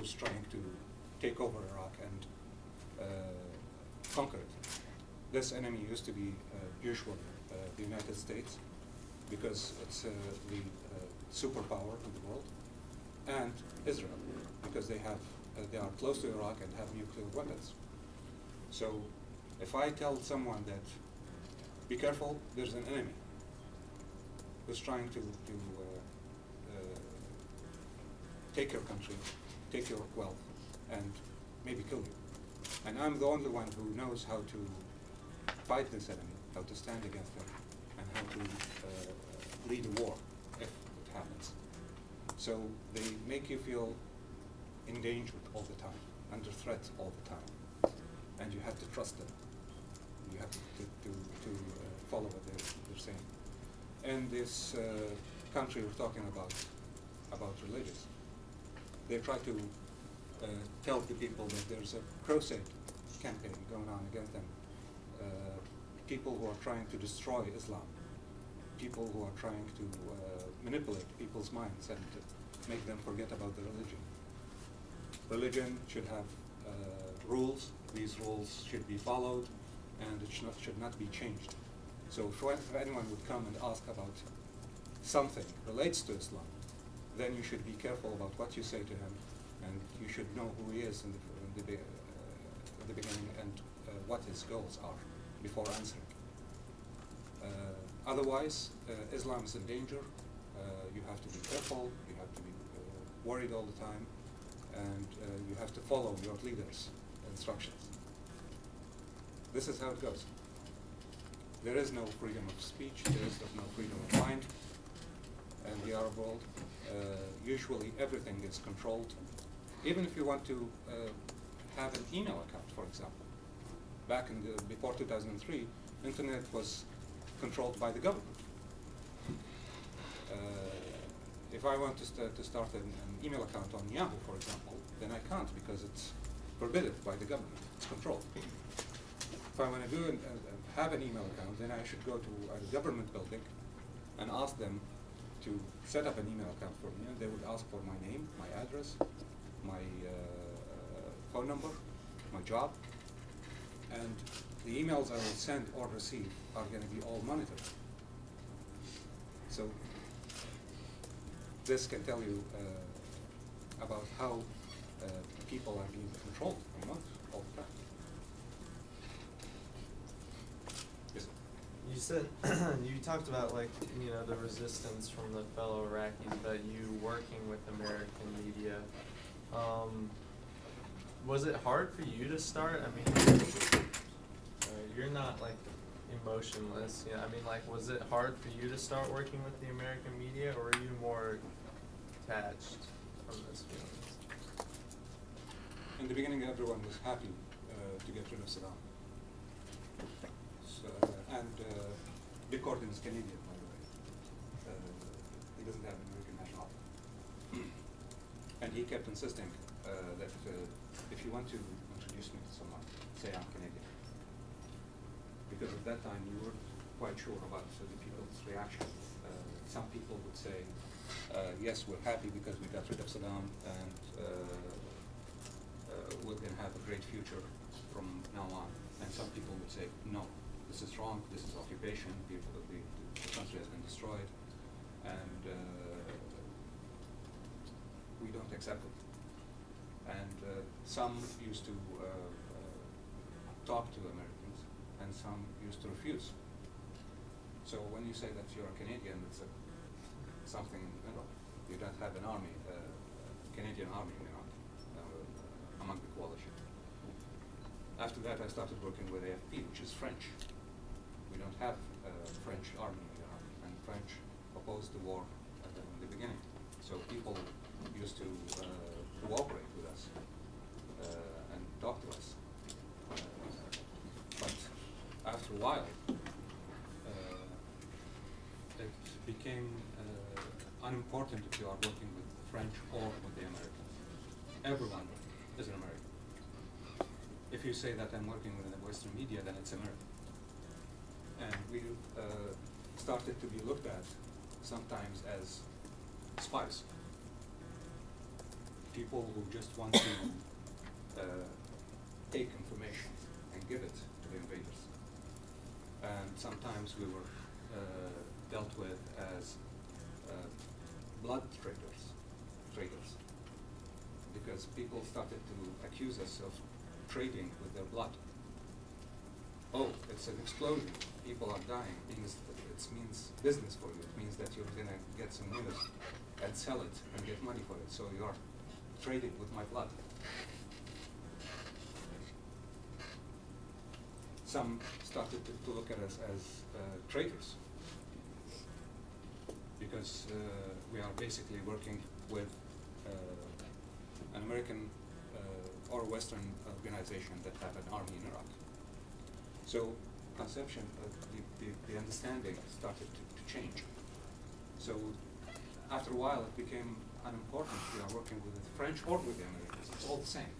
was trying to take over Iraq and conquer it. This enemy used to be usually the United States, because it's the superpower in the world, and Israel, because they are close to Iraq and have nuclear weapons. So if I tell someone that, be careful, there's an enemy who's trying to take your country, take your wealth, and maybe kill you. And I'm the only one who knows how to fight this enemy, how to stand against him, and how to lead a war if it happens. So they make you feel endangered all the time, under threat all the time, and you have to trust them. You have to follow what they're saying. And this country we're talking about religious, they try to tell the people that there's a crusade campaign going on against them. People who are trying to destroy Islam, people who are trying to manipulate people's minds and make them forget about the religion. Religion should have rules. These rules should be followed, and it should not be changed. So if anyone would come and ask about something relates to Islam, then you should be careful about what you say to him, and you should know who he is in the beginning and what his goals are before answering. Otherwise, Islam is in danger. You have to be careful, you have to be worried all the time, and you have to follow your leaders' instructions. This is how it goes. There is no freedom of speech, there is no freedom of mind in the Arab world. Usually everything is controlled. Even if you want to have an email account, for example. Back before 2003, internet was controlled by the government. If I want to start an email account on Yahoo, for example, then I can't, because it's forbidden by the government. It's controlled. If I want to do have an email account, then I should go to a government building and ask them to set up an email account for me. And they would ask for my name, my address, my phone number, my job, and the emails I will send or receive are going to be all monitored. So this can tell you about how people are being controlled almost all the time. Yes. You said you talked about, like, you know, the resistance from the fellow Iraqis, but you working with American media. Was it hard for you to start? I mean, you're not like emotionless. You know, I mean, like, was it hard for you to start working with the American media, or are you more detached from those feelings? In the beginning, everyone was happy to get rid of Saddam. So, and Dick Gordon is Canadian, by the way. He doesn't have an American nationality. And he kept insisting that if you want to introduce me to someone, say I'm Canadian. Because at that time, you weren't quite sure about the people's reaction. Some people would say, yes, we're happy because we got rid of Saddam, and we're going to have a great future from now on. And some people would say, no, this is wrong, this is occupation, the country has been destroyed, and we don't accept it. And some used to talk to Americans, and some used to refuse. So when you say that you're a Canadian, it's something in the middle. You don't have an army, Canadian army in Iraq, among the coalition. After that, I started working with AFP, which is French. We don't have a French army in Iraq, and French opposed the war in the beginning. So people used to cooperate with us and talk to us. But after a while, it became unimportant if you are working with the French or with the Americans. Everyone is an American. If you say that I'm working with the Western media, then it's American. And we started to be looked at sometimes as spies. people who just want to take information and give it to the invaders. And sometimes we were dealt with as blood traders, because people started to accuse us of trading with their blood. Oh, it's an explosion, people are dying, it means business for you. It means that you're gonna get some news and sell it and get money for it, so you are trading with my blood. Some started to look at us as traitors, because we are basically working with an American or Western organization that have an army in Iraq. So conception, the understanding started to change. So after a while it became unimportant if we are working with the French or with the Americans, it's all the same.